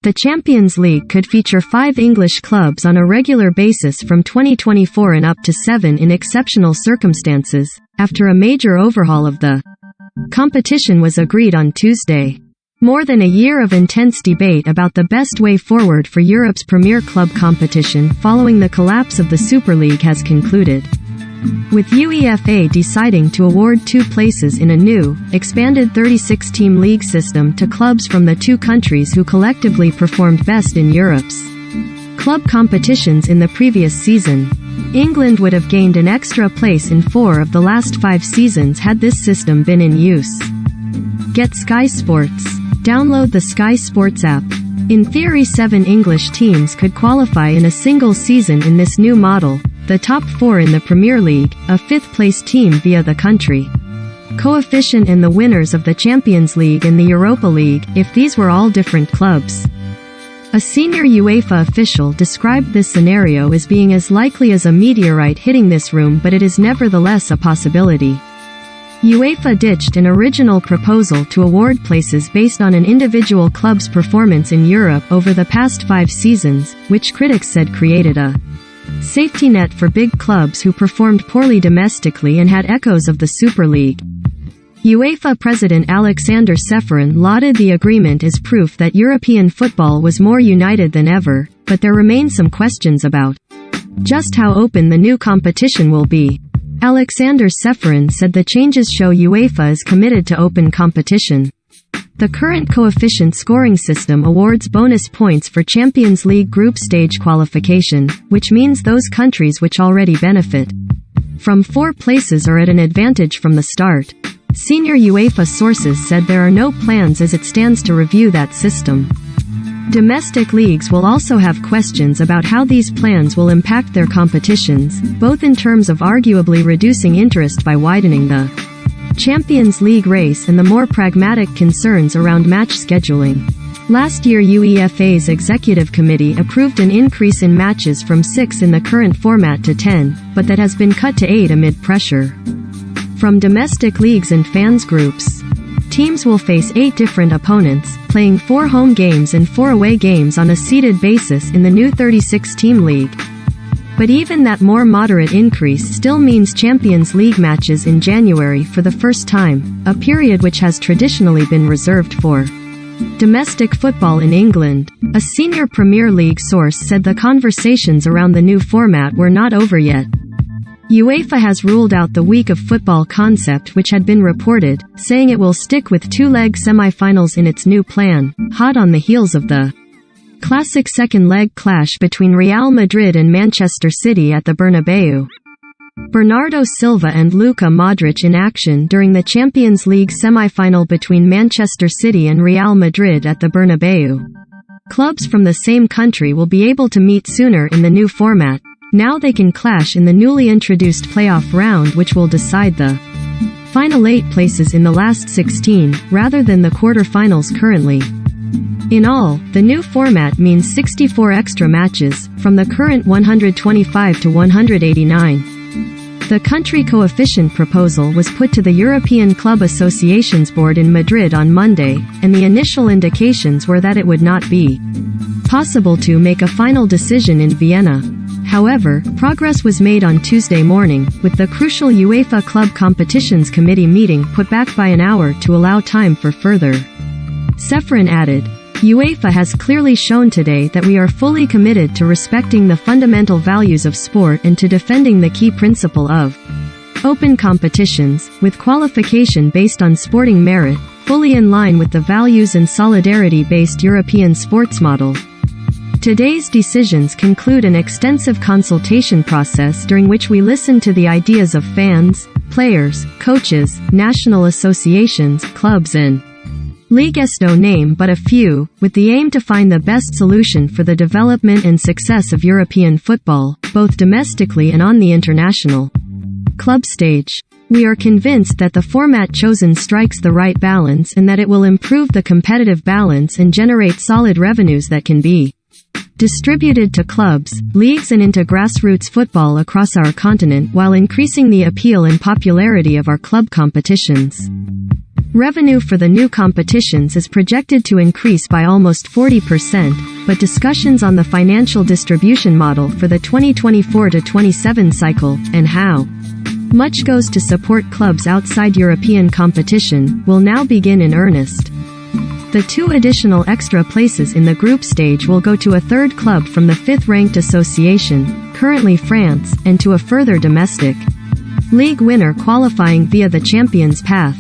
The Champions League could feature 5 English clubs on a regular basis from 2024 and up to 7 in exceptional circumstances, after a major overhaul of the competition was agreed on Tuesday. More than a year of intense debate about the best way forward for Europe's premier club competition following the collapse of the Super League has concluded, with UEFA deciding to award 2 places in a new, expanded 36-team league system to clubs from the 2 countries who collectively performed best in Europe's club competitions in the previous season. England would have gained an extra place in 4 of the last 5 seasons had this system been in use. Get Sky Sports. Download the Sky Sports app. In theory, 7 English teams could qualify in a single season in this new model, the top 4 in the Premier League, a 5th-place team via the country coefficient, and the winners of the Champions League and the Europa League, if these were all different clubs. A senior UEFA official described this scenario as being as likely as a meteorite hitting this room, but it is nevertheless a possibility. UEFA ditched an original proposal to award places based on an individual club's performance in Europe over the past 5 seasons, which critics said created a safety net for big clubs who performed poorly domestically and had echoes of the Super League. UEFA President Alexander Ceferin lauded the agreement as proof that European football was more united than ever, but there remain some questions about just how open the new competition will be. Alexander Ceferin said the changes show UEFA is committed to open competition. The current coefficient scoring system awards bonus points for Champions League group stage qualification, which means those countries which already benefit from 4 places are at an advantage from the start. Senior UEFA sources said there are no plans as it stands to review that system. Domestic leagues will also have questions about how these plans will impact their competitions, both in terms of arguably reducing interest by widening the Champions League race and the more pragmatic concerns around match scheduling. Last year, UEFA's executive committee approved an increase in matches from 6 in the current format to 10, but that has been cut to 8 amid pressure from domestic leagues and fans groups. Teams will face 8 different opponents, playing 4 home games and 4 away games on a seeded basis in the new 36-team league. But even that more moderate increase still means Champions League matches in January for the first time, a period which has traditionally been reserved for domestic football in England. A senior Premier League source said the conversations around the new format were not over yet. UEFA has ruled out the week of football concept which had been reported, saying it will stick with 2-leg semi-finals in its new plan, hot on the heels of the classic second-leg clash between Real Madrid and Manchester City at the Bernabeu. Bernardo Silva and Luka Modric in action during the Champions League semi-final between Manchester City and Real Madrid at the Bernabeu. Clubs from the same country will be able to meet sooner in the new format. Now they can clash in the newly introduced playoff round, which will decide the final 8 places in the last 16, rather than the quarter-finals currently. In all, the new format means 64 extra matches, from the current 125 to 189. The country coefficient proposal was put to the European Club Associations Board in Madrid on Monday, and the initial indications were that it would not be possible to make a final decision in Vienna. However, progress was made on Tuesday morning, with the crucial UEFA Club Competitions Committee meeting put back by an hour to allow time for further. Ceferin added, UEFA has clearly shown today that we are fully committed to respecting the fundamental values of sport and to defending the key principle of open competitions, with qualification based on sporting merit, fully in line with the values and solidarity-based European sports model. Today's decisions conclude an extensive consultation process during which we listen to the ideas of fans, players, coaches, national associations, clubs and leagues, no name but a few, with the aim to find the best solution for the development and success of European football, both domestically and on the international club stage. We are convinced that the format chosen strikes the right balance and that it will improve the competitive balance and generate solid revenues that can be distributed to clubs, leagues and into grassroots football across our continent while increasing the appeal and popularity of our club competitions. Revenue for the new competitions is projected to increase by almost 40%, but discussions on the financial distribution model for the 2024-27 cycle, and how much goes to support clubs outside European competition, will now begin in earnest. The 2 additional extra places in the group stage will go to a third club from the 5th-ranked association, currently France, and to a further domestic league winner qualifying via the Champions Path.